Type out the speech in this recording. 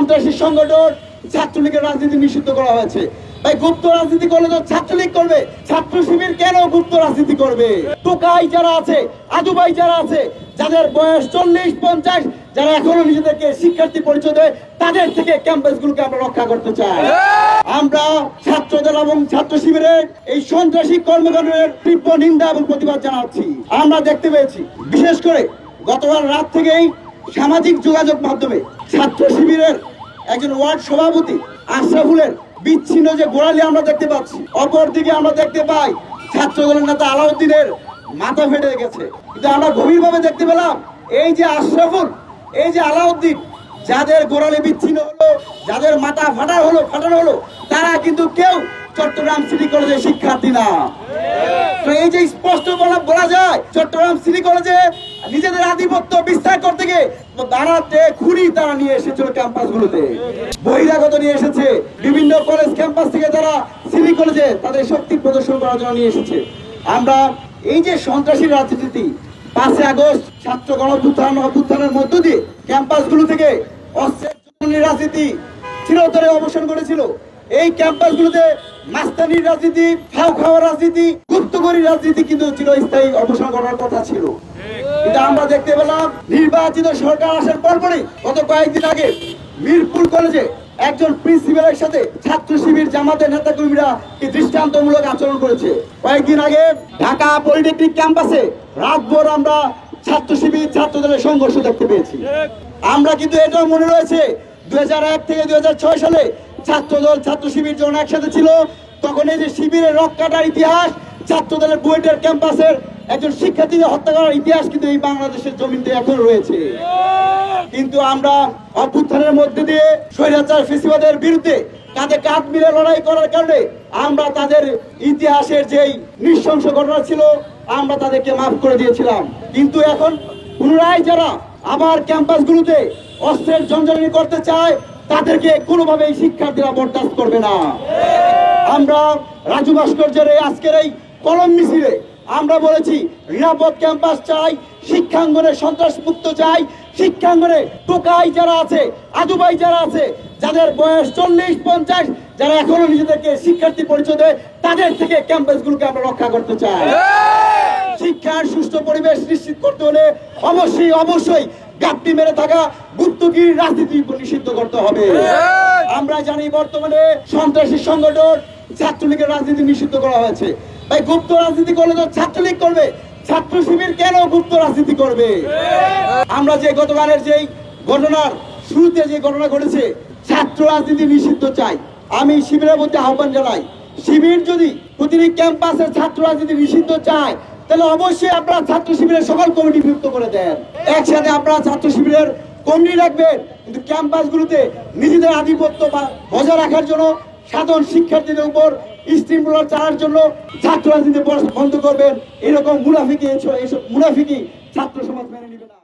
সন্ত্রাসী সংগঠন ছাত্রলীগের রাজনীতি নিষিদ্ধ করা হয়েছে। ভাই গুপ্ত রাজনীতি করলে তো ছাত্রলীগ করবে, ছাত্র শিবির কেন গুপ্ত রাজনীতি করবে? টোকাই যারা আছে, আদুবাই যারা আছে, যাদের বয়স 40-50, যারা এখনো নিজেদেরকে শিক্ষার্থী পরিচয় দেয়, তাদের থেকে ক্যাম্পাসগুলোকে আমরা রক্ষা করতে চাই। আমরা ছাত্রদল এবং ছাত্র শিবিরের এই সন্ত্রাসী কর্মকাণ্ডের তীব্র নিন্দা এবং প্রতিবাদ জানাচ্ছি। আমরা দেখতে পেয়েছি, বিশেষ করে গতকাল রাত থেকেই সামাজিক যোগাযোগ মাধ্যমে ছাত্র শিবিরের একজন ওয়ার্ড সভাপতি আশরাফুলের বিচ্ছিন্ন যে গোড়ালি আমরা দেখতে পাচ্ছি। অপরদিকে আমরা দেখতে পাই ছাত্রদলের নেতা আলাউদ্দিনের মাথা ফেটে গেছে। কিন্তু আমরা গভীরভাবে দেখতে পেলাম এই যে আশরাফুল, এই যে আলাউদ্দিন, যাদের গোড়ালি বিচ্ছিন্ন হলো, যাদের মাথা ফাটানো হলো, তারা কিন্তু কেউ চট্টগ্রাম সিটি কলেজের শিক্ষার্থী না। তো এই যে স্পষ্ট বলা যায় চট্টগ্রাম সিটি কলেজে নিজেদের আধিপত্য বিস্তার করতে গিয়ে দাঁড়াতে খুঁড়ি তারা নিয়ে এসেছিল ক্যাম্পাসগুলোতে, বহিরাগত নিয়ে এসেছে। বিভিন্ন কলেজ ক্যাম্পাস থেকে তারা সিটি কলেজে তাদের শক্তি প্রদর্শন করার জন্য নিয়ে এসেছে। আমরা এই যে সন্ত্রাসী রাজনীতি, 5 আগস্ট ছাত্র গণঅভ্যুত্থানের মধ্য দিয়ে ক্যাম্পাসগুলো থেকে অস্ত্রের রাজনীতি চিরতরে অবসান করেছিল। এই ক্যাম্পাসগুলোতে মাস্তানির রাজনীতি, ফাও খাওয়ার রাজনীতি, গুপ্তগরি রাজনীতি কিন্তু চিরস্থায়ী অবসান করার কথা ছিল। কিন্তু আমরা দেখতে পেলাম নির্বাচিত সরকার আসার পরপরই গত কয়েকদিন আগে মিরপুর কলেজে একজন প্রিন্সিপালের সাথে ছাত্র শিবির জামাতের নেতাকর্মীরা কি দৃষ্টান্তমূলক আচরণ করেছে। কয়েকদিন আগে ঢাকা পলিটেকনিক ক্যাম্পাসে রাতভর আমরা ছাত্র শিবির ছাত্রদলের সংঘর্ষ দেখতে পেয়েছি। আমরা কিন্তু এটাও মনে রয়েছে 2001 থেকে 2006 সালে ছাত্রদল ছাত্র শিবির যখন একসাথে ছিল, তখন এই যে শিবিরের রক কাটার ইতিহাস, ছাত্রদলের বুয়েটের ক্যাম্পাসের একজন শিক্ষার্থীদের হত্যা করার ইতিহাস কিন্তু এই বাংলাদেশের জমিতে এখন রয়েছে। কিন্তু আমরা অভ্যুত্থানের মধ্যে দিয়ে স্বৈরাচার ফ্যাসিবাদের বিরুদ্ধে কাঁধে কাঁধ মিলে লড়াই করার কারণে আমরা তাদের ইতিহাসের যেই নৃশংস ঘটনা ছিল আমরা তাদেরকে মাফ করে দিয়েছিলাম। কিন্তু এখন পুনরায় যারা আবার ক্যাম্পাসগুলোতে অস্ত্রের জঞ্জানি করতে চায়, তাদেরকে কোনোভাবেই শিক্ষার্থীরা বরদাস্ত করবে না। আমরা রাজু ভাস্কর্যের আজকের এই কলম মিছিলে আমরা বলেছি নিরাপদ ক্যাম্পাস চাই, শিক্ষাঙ্গনে সন্ত্রাস মুক্ত চাই, শিক্ষাঙ্গনে টোকাই যারা আছে, আদুবাই যারা আছে, যাদের বয়স 40-50, যারা এখনো নিজেদেরকে শিক্ষার্থী পরিচয় দেয়, তাদের থেকে ক্যাম্পাসগুলোকে আমরা রক্ষা করতে চাই। শিক্ষার সুষ্ঠু পরিবেশ নিশ্চিত করতে হলে অবশ্যই গাপটি মেরে থাকা গুপ্তগির রাজনীতি নিষিদ্ধ করতে হবে। আমরা জানি বর্তমানে সন্ত্রাসী সংগঠন ছাত্রলীগের রাজনীতি নিষিদ্ধ করা হয়েছে। ভাই গুপ্ত রাজনীতি করলে তো ছাত্রলীগ করবে, ছাত্র শিবির কেন গুপ্ত রাজনীতি করবে? আমরা যে গতকালের যেই ঘটনার শুরুতে যে ঘটনা ঘটেছে, ছাত্র রাজনীতি নিষিদ্ধ চাই। আমি শিবিরের মধ্যে আহ্বান জানাই, শিবির যদি প্রতিটি ক্যাম্পাসের ছাত্র রাজনীতি নিষিদ্ধ চায়, তাহলে অবশ্যই আপনারা ছাত্র শিবিরের সকল কমিটি বিভক্ত করে দেন। একসাথে আপনারা ছাত্র শিবিরের কমিটি রাখবেন, কিন্তু ক্যাম্পাসগুলোতে নিজেদের আধিপত্য বজায় রাখার জন্য, সাধারণ শিক্ষার্থীদের উপর স্টিম রোলার চালার জন্য ছাত্র রাজনীতি বন্ধ করবেন। এরকম মুনাফিকি ছাত্র সমাজ মেনে নেবে না।